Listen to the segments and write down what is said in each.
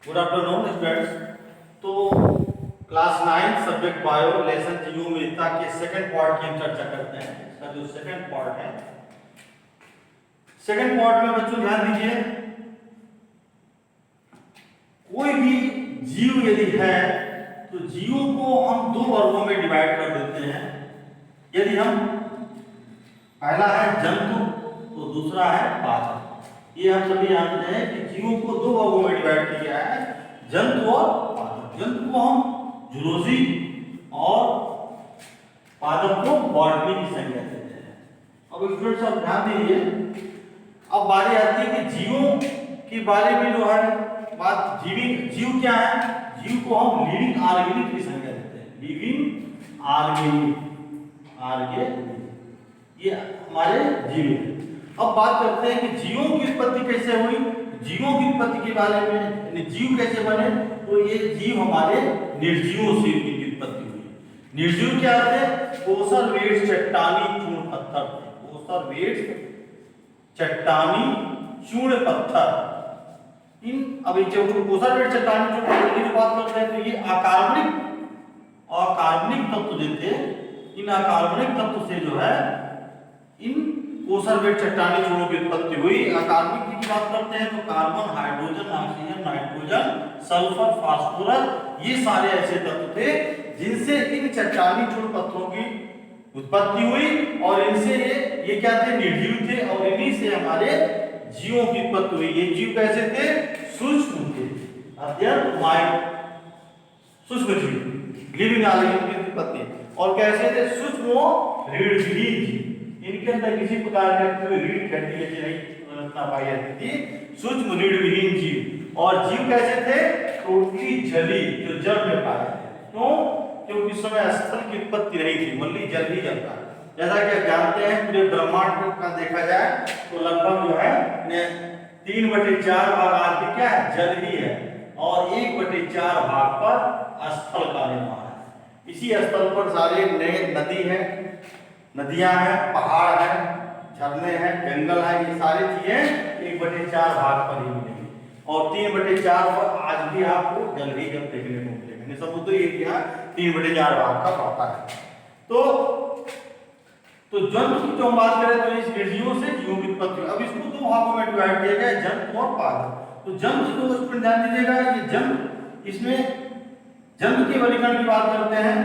Good afternoon students. तो class 9 subject bio lesson जीवविविधता के second part की हम चर्चा करते हैं। इसका जो सेकंड पार्ट है, सेकंड पार्ट में बच्चों ध्यान दीजिए, कोई भी जीव यदि है तो जीवों को हम दो वर्गों में डिवाइड कर देते हैं। यदि हम पहला है जंतु तो दूसरा है पादप। ये हम सभी जानते हैं कि जीवों को दो वर्गों में डिवाइड किया गया है, जंतु और पादप। जंतु को हम जूलॉजी और पादप को बॉटनी की संज्ञा देते हैं। अब स्टूडेंट्स आप ध्यान दीजिए, अब बारी आती है कि जीवों के बारे में जो है बात, जीव क्या है? जीव को हम लिविंग ऑर्गेनिक की संज्ञा देते हैं। लिविंग ऑर्गेनिक ये हमारे जीव हैं। अब बात करते हैं कि जीवों की उत्पत्ति कैसे हुई। जीवों की उत्पत्ति के बारे में, जीव कैसे बने, तो ये जीव हमारे निर्जीवों से इनकी उत्पत्ति हुई। निर्जीव क्या थे? कोसरवेट्स चट्टानी चूर्ण पत्थर थे। कोसरवेट्स चट्टानी चूर्ण पत्थर। इन अभी जब कोसरवेट्स चट्टानी चूर्ण पत्थर की बात करते हैं तो ये अकार्बनिक तत्व जो थे, इन अकार्बनिक तत्व से जो है इन कोसरवेट चट्टानी चूर्णों की उत्पत्ति हुई। अकार्बनिक की बात करते हैं तो carbon, hydrogen, oxygen, nitrogen, sulphur, phosphorus, ये सारे ऐसे तत्व थे जिनसे इन चट्टानी चूर्ण पत्थरों की उत्पत्ति हुई। और इनसे ये क्या थे? निर्जीव थे। और इन्हीं से हमारे जीवों की उत्पत्ति हुई। ये जीव कैसे थे? सूक्ष्म थे, अत्यंत सूक्ष्म जीव, लिविंग ऑर्गेनिज्म की उत्पत्ति। और कैसे थे? सूक्ष्म रीढ़विहीन जीव। इनके अंदर किसी प्रकार की कोई रीढ़ की हड्डी जैसी नहीं पाई जाती थी, सूक्ष्म रीढ़विहीन जीव। और जीव कैसे थे? टोटली जली, जो जल में पाए थे। क्यों? क्योंकि उस समय स्थल की उत्पत्ति नहीं थी, मल्ली जल ही जल था। जैसा कि आप जानते हैं, पूरे ब्रह्मांड का देखा जाए तो लगभग जो है 3/4 भाग आदि क्या है? जल ही है। और 1/4 भाग पर स्थल का निर्माण है। इसी स्थल पर सारे नए नदी है, नदियां हैं, पहाड़ हैं, झरने हैं, जंगल है, ये सारी चीजें 1/4 भाग पर ही मिलेंगी। और 3/4 पर आज भी आपको जल ही जल देखने को मिलेगा। समुद्री एरिया 3/4 भाग का पड़ता है। तो जंतु की जो हम बात करें तो इस निर्जीवों से जीवों की उत्पत्ति। अब इसको दो भागों में डिवाइड किया गया है, जंतु और पादप। तो जंतु को उस पर ध्यान दीजिएगा, ये जंतु, इसमें जंतु के वर्गीकरण की बात करते हैं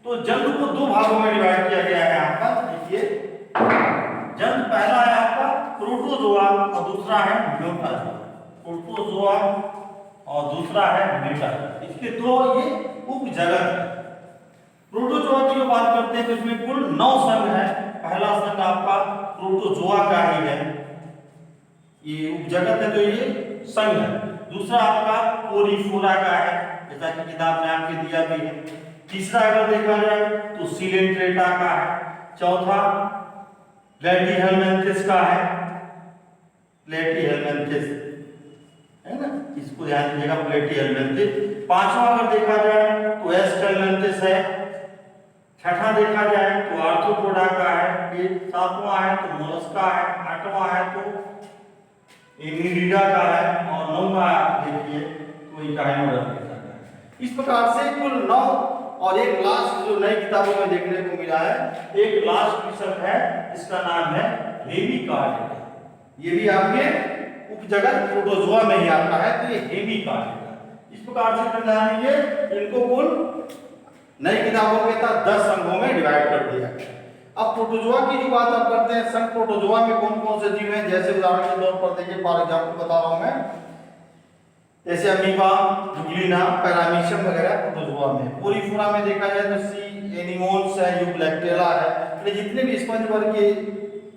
तो जंतु को दो भागों में डिवाइड किया गया है। यहाँ पर देखिए, जंतु पहला है आपका प्रोटोजोआ और दूसरा है म्यूटाजोआ। प्रोटोजोआ और दूसरा है म्यूटाजोआ। इसके दो ये उपजगत है। प्रोटोजोआ की जो बात करते हैं तो इसमें कुल 9 संघ है। पहला संघ आपका प्रोटोजोआ का ही है, ये उपजगत है, तो ये संघ है। दूसरा आपका पोरीफोरा का है, जैसा कि किताब में आपके दिया भी है। तीसरा अगर देखा जाए तो सिलेंट्रेटा का है। चौथा प्लेटीहेलमिन्थेस का है, प्लेटीहेलमिन्थेस है ना, इसको ध्यान दीजिएगा, प्लेटीहेलमिन्थेस। पांचवा अगर देखा जाए तो एस्टेलमिन्थेस है। छठा देखा जाए तो आर्थ्रोपोडा का है। सातवां है तो मोलस्का है। आठवां है तो एनिलिडा का है। और नौवां देखिए तो इकाइनोडर्म का है। इस प्रकार से कुल 9। और एक लास्ट जो नई किताबों में देखने को मिला है, एक लास्ट विषय है, इसका नाम है हेमिकार्डिया। ये भी आपके उपजगत प्रोटोजोआ में ही आता है, तो ये हेमिकार्डिया। इस प्रकार से ध्यान दीजिए, इनको कुल नई किताबों के तहत 10 संघों में डिवाइड कर दिया गया। अब प्रोटोजोआ की जो बात आप करते हैं, संघ प्रोटोजोआ में कौन कौन से जीव हैं, जैसे उदाहरण के तौर पर देखिए, फॉर एग्जाम्पल बता रहा हूं मैं, जैसे अमीबा, जुगलिना, पैरामीशियम वगैरह प्रोटोजोआ में। पोरीफोरा में देखा जाए तो सी एनिमोन्स है, यूब्लैक्टेला है, तो जितने भी स्पंज वर्ग के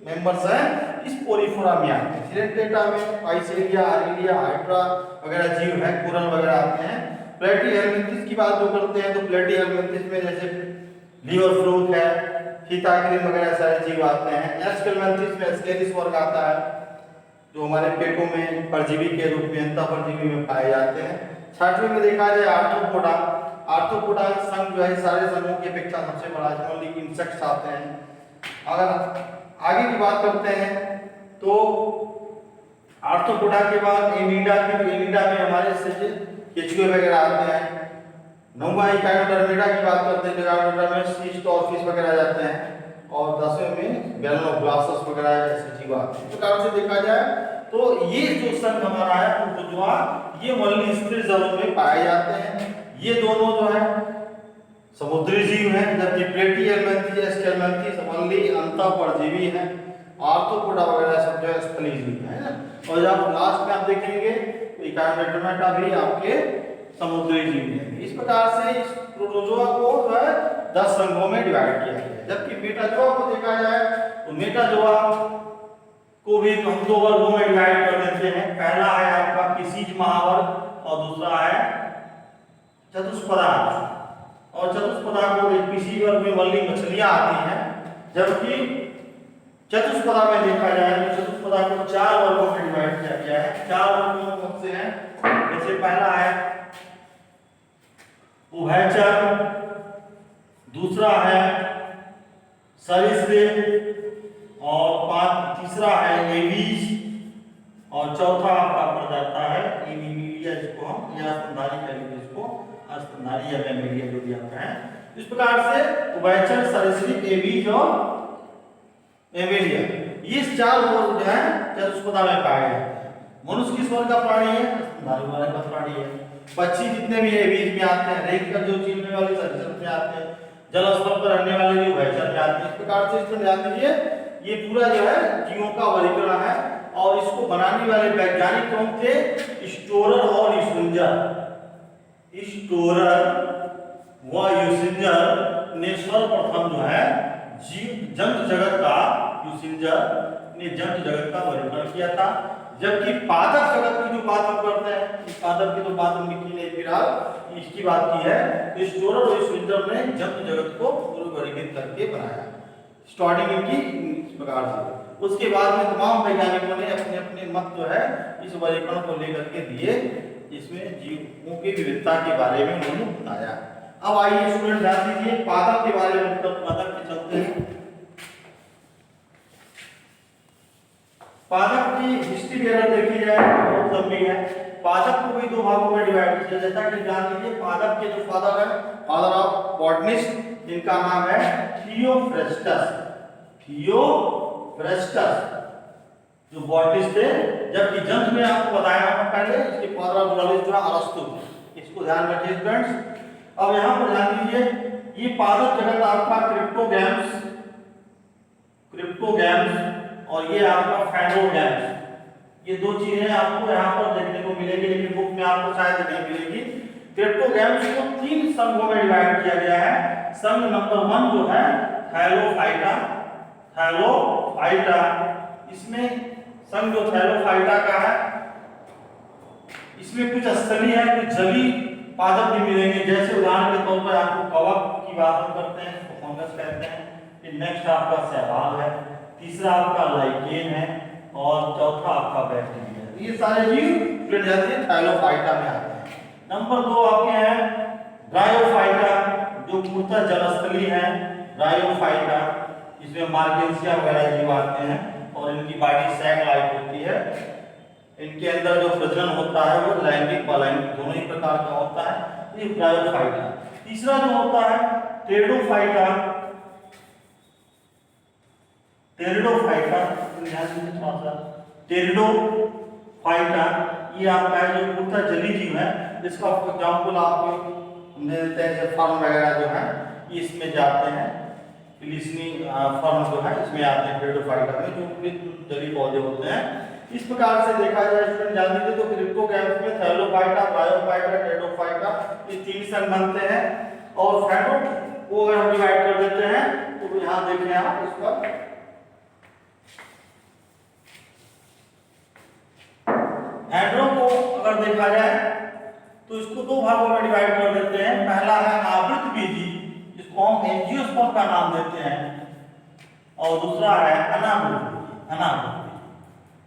मेंबर्स हैं इस पोरीफोरा में आते हैं। सिलेंट्रेटा में पाइसेरिया, आर्किलिया, हाइड्रा वगैरह जीव है, कोरल वगैरह आते हैं। प्लेटीहेलमिन्थेस की बात जो करते हैं तो प्लेटीहेलमिन्थेस में जैसे लीवर फ्लूक है, फीताक्रिन वगैरह सारे जीव आते हैं। एस्केलमिन्थेस में एस्केरिस वर्ग आता है, जो हमारे पेटों में परजीवी के रूप में, अंतः परजीवी में पाए जाते हैं। छठवें में देखा जाए आर्थ्रोपोडा। आर्थ्रोपोडा संघ जो है सारे संघों की अपेक्षा सबसे बड़ा है, ओनली इंसेक्ट्स आते हैं। अगर आगे की बात करते हैं तो आर्थ्रोपोडा के बाद एमीडा में हमारे केचुए वगैरह आते हैं। 9वां इकाइनोडर्मिडा की बात करते हैं, इकाइनोडर्मिडा में सीस्ट और फिश वगैरह आ जाते हैं। और 10वें में बैलोनोग्लासस वगैरह ऐसे जीव आते हैं। इस प्रकार से देखा जाए तो ये जो संघ हमारा है प्रोटोजोआ, ये वल्ली स्थिर जलों में पाए जाते हैं। ये दोनों जो है समुद्री जीव हैं, जबकि प्लेटिहेल्मिन्थस एस्केल्मिन्थस वल्ली अंतः परजीवी हैं। आर्थ्रोपोडा वगैरह सब जो है स्थलीय जीव है ना। और जब लास्ट में आप देखेंगे तो इकाइनोडर्मिडा भी आपके समुद्री जीव हैं। इस प्रकार से इस प्रोटोजोआ को जो है 10 संघों में डिवाइड किया गया है। जबकि मेटाजोआ को देखा जाए तो मेटाजोआ को भी हम 2 वर्गों में डिवाइड कर देते हैं। पहला है आपका किसीज महावर्ग और दूसरा है चतुष्पदा। और चतुष्पदा को किसी वर्ग में वल्ली मछलियां आती हैं, जबकि चतुष्पदा में देखा जाए तो चतुष्पदा को 4 वर्गों में डिवाइड किया गया है। 4 वर्गों कौन से हैं? जैसे पहला है उभयचर, दूसरा है सरीसृप और तीसरा है एवीज और चौथा आपका पड़ जाता है एनीमिलिया, जिसको हम या स्तनधारी कहेंगे, इसको स्तनधारी या मैमेलिया जो भी आता है। इस प्रकार से उभयचर, सरीसृप, एवीज और मैमेलिया, ये 4 वर्ग जो है चतुष्पदा में पाए जाते हैं। मनुष्य किस वर्ग का प्राणी है? स्तनधारी वर्ग का प्राणी है। पक्षी जितने भी एवीज में आते हैं, रेंग कर जो चीलने वाले सरीसृप में आते हैं, जल स्तर पर रहने वाले जो उभयचर में आते हैं। इस प्रकार से इसमें ध्यान दीजिए, ये पूरा जो है जीवों का वर्गीकरण है। और इसको बनाने वाले वैज्ञानिक कौन थे? स्टोरर और यूसिंजर। स्टोरर व यूसिंजर ने सर्वप्रथम जो है जंतु जगत का, यूसिंजर ने जंतु जगत का वर्गीकरण किया था। जबकि पादप जगत की जो बात हम करते हैं, इस पादप की तो बात हमने की नहीं, फिलहाल इसकी बात की है। तो स्टोरर और यूसिंजर ने जंतु जगत को वर्गीकृत करके बनाया। स्टार्टिंग इनकी इस प्रकार से। उसके बाद में तमाम वैज्ञानिकों ने अपने अपने मत जो है इस वर्गीकरण को लेकर के दिए, जिसमें जीवों की विविधता के बारे में उन्होंने बताया। अब आइए स्टूडेंट ध्यान दीजिए, पादप के बारे में पादप के चलते हैं। पादप की हिस्ट्री भी अगर देखी जाए बहुत लंबी है। पादप को भी 2 भागों में डिवाइड किया जाता है कि जान लीजिए। पादप के जो फादर है, फादर ऑफ बॉटनिस्ट, जिनका नाम है थियोफ्रेस्टस। थियोफ्रेस्टस जो बॉटनिस्ट थे। जबकि जंतु में आपको बताया हमने पहले, इसके फादर ऑफ जूलॉजी जो है अरस्तु। इसको ध्यान रखिए स्टूडेंट्स। अब यहां पर ध्यान दीजिए, ये पादप जगत आपका क्रिप्टोगैम्स और ये आपका फैनोगैम्स, ये 2 चीजें आपको यहाँ पर देखने को मिलेगी, लेकिन बुक में आपको शायद नहीं मिलेगी। क्रिप्टोगैम्स को 3 संघों में डिवाइड किया गया है। संघ नंबर 1 जो है थैलोफाइटा। इसमें संघ जो थैलोफाइटा का है, इसमें कुछ स्थलीय है, कुछ जलीय पादप भी मिलेंगे। जैसे उदाहरण के तौर पर आपको कवक की बात हम करते हैं, इसको फंगस कहते हैं। नेक्स्ट आपका सहवाग है, तीसरा आपका लाइकेन है और चौथा आपका बैक्टीरिया है। ये सारे जीव थैलोफाइटा में आते हैं। नंबर 2 आपके हैं ब्रायोफाइटा, जो पूर्णतः जलस्थलीय है। ब्रायोफाइटा, इसमें मार्गेंसिया वगैरह जीव आते हैं और इनकी बॉडी सैग लाइक होती है। इनके अंदर जो प्रजनन होता है वो लैंगिक अलैंगिक दोनों ही प्रकार का होता है। ये ब्रायोफाइटा। तीसरा जो होता है टेरिडोफाइटा। टेरिडोफाइटा ये आपका जो पूर्णतः जलीय जीव है। इसका एग्जाम्पल आपको हमने देते हैं, जैसे फर्म वगैरह जो है इसमें जाते हैं। फिलिसनी फर्म जो है इसमें आते हैं टेरिडोफाइटा में, जो जलीय पौधे होते हैं। इस प्रकार से देखा जाए स्टूडेंट जान लीजिए, तो क्रिप्टोगैम्स में थैलोफाइटा, ब्रायोफाइटा, टेरिडोफाइटा ये 3 संघ बनते हैं। और फैनो को अगर हम डिवाइड कर देते हैं तो यहाँ देखें आप इसका हैड्रो को अगर देखा जाए तो इसको 2 भागों में डिवाइड कर देते हैं। पहला है आवृत बीजी, जिसको हम एंजियोस्पर्म का नाम देते हैं, और दूसरा है अनावृत बीजी,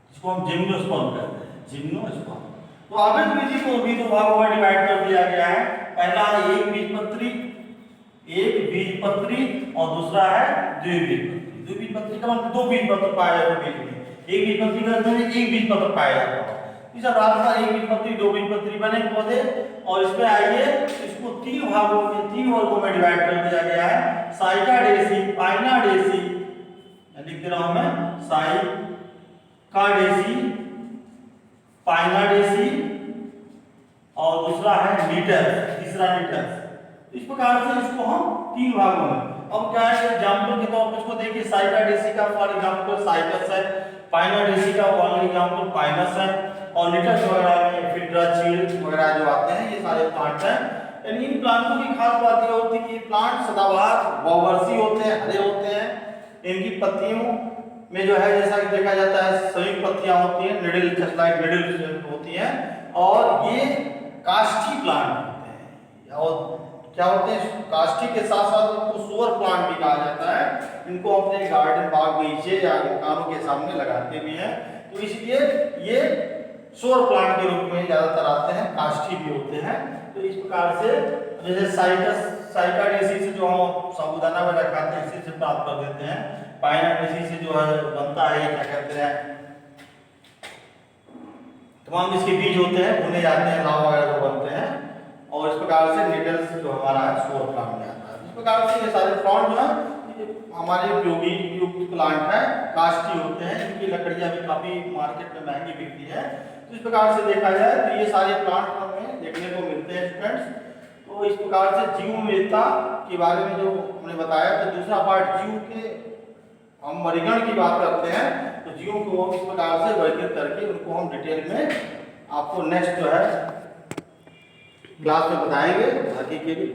जिसको हम जिम्नोस्पर्म कहते हैं, जिम्नोस्पर्म। तो आवृत बीजी को भी 2 भागों में डिवाइड कर दिया गया है। पहला एक बीजपत्री और दूसरा है द्विबीजपत्री। द्विबीजपत्री का मतलब 2 बीजपत्र पाए जाते हैं बीज में, एक बीजपत्री का अर्थ है एक बीजपत्र पाया जाता है। इस रात का एक बीजपत्री, दो बीजपत्री बने पौधे, और इसमें आइए इसको तीन भागों में, तीन वर्गों में डिवाइड कर दिया गया है। साइकाडेसी, पाइनाडेसी, लिख दे रहा हूं मैं, साइकाडेसी, पाइनाडेसी, और दूसरा है नीटस, तीसरा नीटस। इस प्रकार से इसको हम तीन भागों में, अब क्या है एग्जांपल के तौर पर इसको देखिए, साइकाडेसी का फॉर एग्जांपल साइकस है, पाइनाडेसी का फॉर एग्जांपल पाइनस है, और नीटस वगैरह में फिड्रा, चीड़ वगैरह जो आते हैं ये सारे प्लांट हैं। यानी इन प्लांटों की खास बात यह होती है कि ये प्लांट सदाबहार बहुवर्षीय होते हैं, हरे होते हैं। इनकी पत्तियों में जो है जैसा कि देखा जाता है संयुक्त पत्तियां होती हैं, निडल, जस्ट लाइक निडल होती हैं, और ये काष्ठी प्लांट होते हैं। और क्या होते हैं, काष्ठी के साथ साथ इनको सोअर प्लांट भी कहा जाता है। इनको अपने गार्डन, बाग बगीचे या मकानों के सामने लगाते भी हैं, तो इसलिए ये सोअर प्लांट के रूप में ज्यादातर आते हैं, काष्ठी भी होते हैं। तो इस प्रकार से जैसे साइकाडेसी से जो हम साबूदाना वगैरह खाते हैं इसी से प्राप्त कर देते हैं, पाइनाडेसी से जो है बनता है क्या कहते हैं, तमाम इसके बीज होते हैं, भुने जाते हैं, लाव वगैरह जो बनते हैं, और इस प्रकार से नीडल्स जो हमारा है सोअर प्लांट में आता है। इस प्रकार से ये सारे प्लांट जो है हमारे उपयोगी युक्त प्लांट है, काष्ठी होते हैं, इनकी लकड़ियां भी काफी मार्केट में महंगी बिकती है। तो इस प्रकार से देखा जाए तो ये सारे प्लांट हमें देखने को मिलते हैं स्टूडेंट्स। तो इस प्रकार से जीव विविधता के बारे में जो हमने बताया, तो दूसरा पार्ट जीव के हम वर्गीकरण की बात करते हैं, तो जीवों को इस प्रकार से वर्गीकृत करके उनको हम डिटेल में आपको नेक्स्ट जो है क्लास में बताएंगे। बाकी के लिए